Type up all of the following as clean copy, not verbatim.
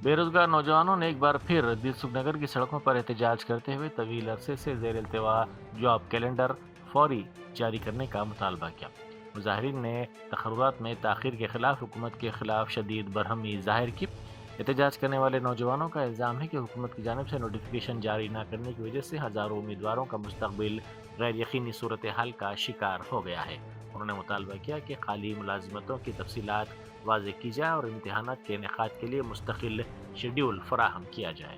بے روزگار نوجوانوں نے ایک بار پھر دلسکھ نگر کی سڑکوں پر احتجاج کرتے ہوئے طویل عرصے سے زیر التوا جاب کیلنڈر فوری جاری کرنے کا مطالبہ کیا۔ مظاہرین نے تقررات میں تاخیر کے خلاف حکومت کے خلاف شدید برہمی ظاہر کی۔ احتجاج کرنے والے نوجوانوں کا الزام ہے کہ حکومت کی جانب سے نوٹیفیکیشن جاری نہ کرنے کی وجہ سے ہزاروں امیدواروں کا مستقبل غیر یقینی صورتحال کا شکار ہو گیا ہے۔ انہوں نے مطالبہ کیا کہ خالی ملازمتوں کی تفصیلات واضح کی جائے اور امتحانات کے انعقاد کے لیے مستقل شیڈول فراہم کیا جائے۔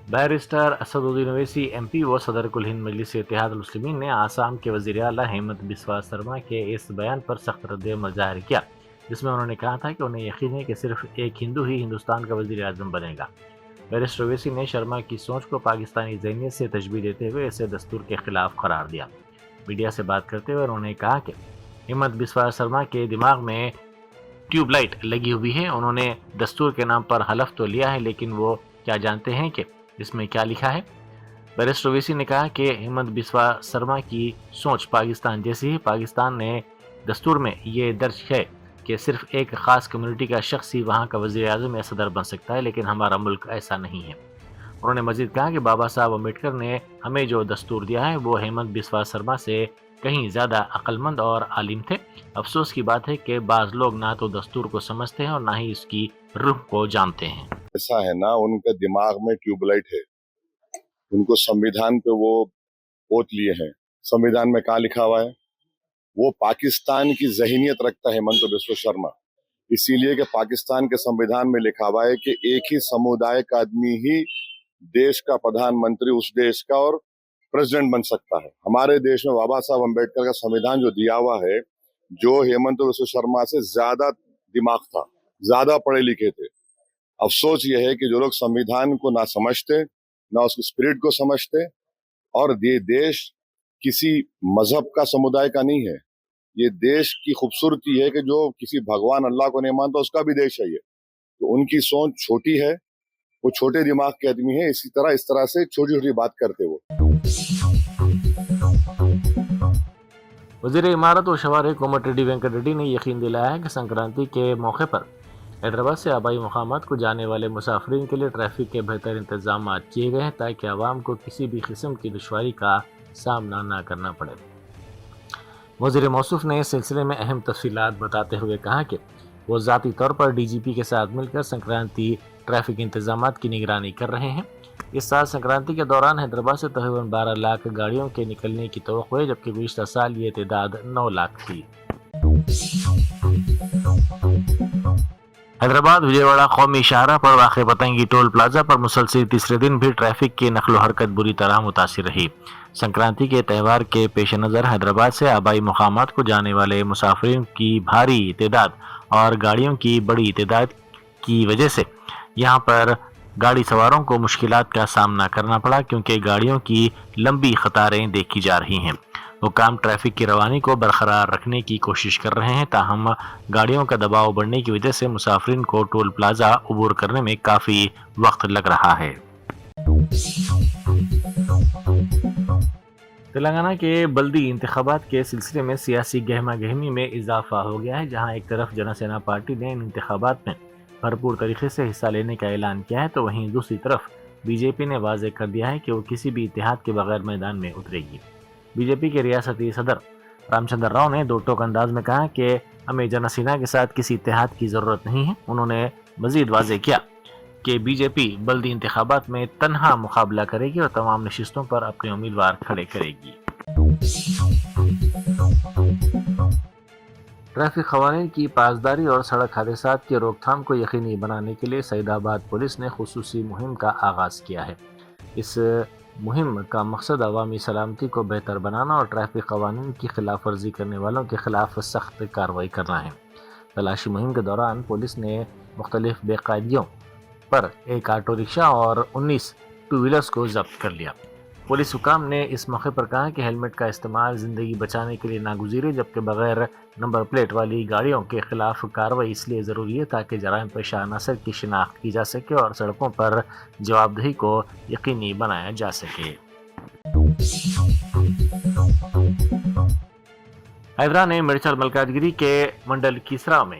Barrister Asaduddin Owaisi M P و صدر کل ہند مجلس اتحاد المسلمین نے آسام کے وزیر اعلیٰ ہیمنت بسوا سرما کے اس بیان پر سخت رد عمل ظاہر کیا، جس میں انہوں نے کہا تھا کہ انہیں یقین ہے کہ صرف ایک ہندو ہی ہندوستان کا وزیر اعظم بنے گا۔ بیرسٹر اویسی نے شرما کی سوچ کو پاکستانی ذہنیت سے تشبیہ دیتے ہوئے اسے دستور کے خلاف قرار دیا۔ میڈیا سے بات کرتے ہوئے انہوں نے کہا کہ ہیمنت بسوا سرما کے دماغ میں ٹیوب لائٹ لگی ہوئی ہے۔ انہوں نے دستور کے نام پر حلف تو لیا ہے، لیکن وہ کیا جانتے ہیں کہ اس میں کیا لکھا ہے؟ بیرسٹر اویسی نے کہا کہ ہیمنت بسوا سرما کی سوچ پاکستان جیسی ہے۔ پاکستان نے دستور میں یہ درج ہے کہ صرف ایک خاص کمیونٹی کا شخص ہی وہاں کا وزیر اعظم یا صدر بن سکتا ہے، لیکن ہمارا ملک ایسا نہیں ہے۔ انہوں نے مزید کہا کہ بابا صاحب امبیڈکر نے ہمیں جو دستور دیا ہے وہ ہیمنت بسوا سرما سے کہیں زیادہ عقل مند اور عالم تھے۔ افسوس کی بات ہے کہ بعض لوگ نہ تو دستور کو سمجھتے ہیں اور نہ ہی اس کی روح کو جانتے ہیں۔ ایسا ہے نا، ان کے دماغ میں ٹیوب لائٹ ہے، ان کو سمویدھان پہ وہ پوت لیے ہیں۔ سمویدھان میں کہاں لکھا ہوا ہے؟ وہ پاکستان کی ذہنیت رکھتا ہے ہیمنت بسوا شرما، اسی لیے کہ پاکستان کے سمویدھان میں لکھا ہوا ہے کہ ایک ہی سمودائے کا آدمی ہی دیش کا پردھان منتری اس دیش کا اور پریزیڈنٹ بن سکتا ہے۔ ہمارے دیش میں بابا صاحب امبیڈکر کا سمویدھان جو دیا ہوا ہے، جو ہیمنت بسوا شرما سے زیادہ دماغ تھا، زیادہ پڑھے لکھے تھے۔ افسوس یہ ہے کہ جو لوگ سمویدھان کو نہ سمجھتے، نہ اس کی اسپرٹ کو سمجھتے، اور یہ دیش کسی مذہب کا سمودائے کا نہیں ہے، یہ دیش کی خوبصورتی ہے کہ جو کسی بھگوان اللہ کو نہیں مانتا اس کا بھی دیش ہے یہ۔ تو ان کی سوچ چھوٹی ہے، وہ چھوٹے دماغ کے آدمی ہے، اس طرح سے چھوٹی چھوٹی بات کرتے وہ۔ وزیر عمارت و شہری کومٹ ریڈی وینکٹ ریڈی نے یقین دلایا ہے کہ سنکرانتی کے موقع پر حیدرآباد سے آبائی مقامات کو جانے والے مسافرین کے لیے ٹریفک کے بہتر انتظامات کیے گئے ہیں تاکہ عوام کو کسی بھی قسم کی دشواری کا سامنا نہ کرنا پڑے۔ وزیر موصوف نے اس سلسلے میں اہم تفصیلات بتاتے ہوئے کہا کہ وہ ذاتی طور پر ڈی جی پی کے ساتھ مل کر سنکرانتی ٹریفک انتظامات کی نگرانی کر رہے ہیں۔ اس سال سنکرانتی کے دوران حیدرآباد سے تقریباً 12 لاکھ گاڑیوں کے نکلنے کی توقع ہے، جبکہ گزشتہ سال یہ تعداد 9 لاکھ تھی۔ حیدرآباد وجئے قومی شاہراہ پر واقع پتنگی ٹول پلازا پر مسلسل تیسرے دن بھی ٹریفک کی نقل و حرکت بری طرح متاثر رہی۔ سنکرانتی کے تہوار کے پیش نظر حیدرآباد سے آبائی مقامات کو جانے والے مسافرین کی بھاری تعداد اور گاڑیوں کی بڑی تعداد کی وجہ سے یہاں پر گاڑی سواروں کو مشکلات کا سامنا کرنا پڑا، کیونکہ گاڑیوں کی لمبی قطاریں دیکھی جا رہی ہیں۔ حکام ٹریفک کی روانی کو برقرار رکھنے کی کوشش کر رہے ہیں، تاہم گاڑیوں کا دباؤ بڑھنے کی وجہ سے مسافرین کو ٹول پلازا عبور کرنے میں کافی وقت لگ رہا ہے۔ تلنگانہ کے بلدی انتخابات کے سلسلے میں سیاسی گہما گہمی میں اضافہ ہو گیا ہے، جہاں ایک طرف جن سینا پارٹی نے ان انتخابات میں بھرپور طریقے سے حصہ لینے کا اعلان کیا ہے، تو وہیں دوسری طرف بی جے پی نے واضح کر دیا ہے کہ وہ کسی بھی اتحاد کے بغیر میدان میں اترے گی۔ بی جے پی کے ریاستی صدر رام چندر راؤ نے دو ٹوک انداز میں کہا کہ ہمیں جن سینا کے ساتھ کسی اتحاد کی ضرورت نہیں ہے۔ انہوں نے مزید واضح کیا کہ بی جے پی بلدی انتخابات میں تنہا مقابلہ کرے گی اور تمام نشستوں پر اپنے امیدوار کھڑے کرے گی۔ ٹریفک قوانین کی پاسداری اور سڑک حادثات کی روک تھام کو یقینی بنانے کے لیے سعید آباد پولیس نے خصوصی مہم کا آغاز کیا ہے۔ اس مہم کا مقصد عوامی سلامتی کو بہتر بنانا اور ٹریفک قوانین کی خلاف ورزی کرنے والوں کے خلاف سخت کارروائی کرنا ہے۔ تلاشی مہم کے دوران پولیس نے مختلف بے قاعدگیوں پر ایک آٹو رکشہ اور 19 ٹو ویلرز کو ضبط کر لیا۔ پولیس حکام نے اس موقع پر کہا کہ ہیلمٹ کا استعمال زندگی بچانے کے لیے ناگزیر ہے، جبکہ بغیر نمبر پلیٹ والی گاڑیوں کے خلاف کارروائی اس لیے ضروری ہے تاکہ جرائم پیشہ عناصر کی شناخت کی جا سکے اور سڑکوں پر جواب دہی کو یقینی بنایا جا سکے۔ حیدرا نے مرچل ملکاجگیری کے منڈل کیسرا میں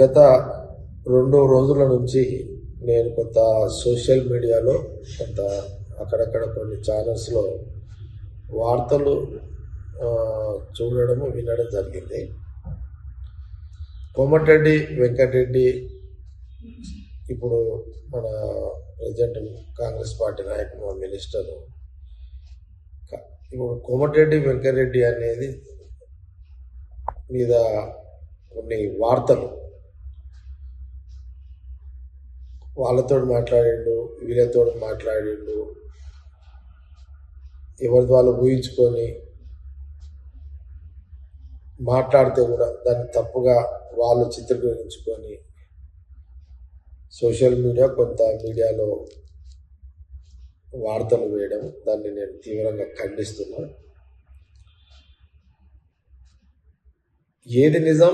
గత 2 రోజుల నుంచి నేను కొంత సోషల్ మీడియాలో కొంత అక్కడక్కడ కొన్ని ఛానల్స్లో వార్తలు చూడడం వినడం జరిగింది. కోమటిరెడ్డి వెంకటరెడ్డి ఇప్పుడు మన ప్రెసిడెంట్ కాంగ్రెస్ పార్టీ నాయకుడు మినిస్టర్, ఇప్పుడు కోమటిరెడ్డి వెంకటరెడ్డి అనేది మీద కొన్ని వార్తలు వాళ్ళతో మాట్లాడిండు, వీళ్ళతో మాట్లాడిండు, ఎవరి వాళ్ళు ఊహించుకొని మాట్లాడితే కూడా దాన్ని తప్పుగా వాళ్ళు చిత్రీకరించుకొని సోషల్ మీడియా కొంత మీడియాలో వార్తలు వేయడం, దాన్ని నేను తీవ్రంగా ఖండిస్తున్నాను. ఏది నిజం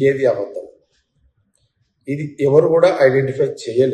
ఏది అబద్ధం ఇది ఎవరు కూడా ఐడెంటిఫై చేయలేదు.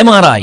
MRI,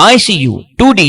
ICU, 2D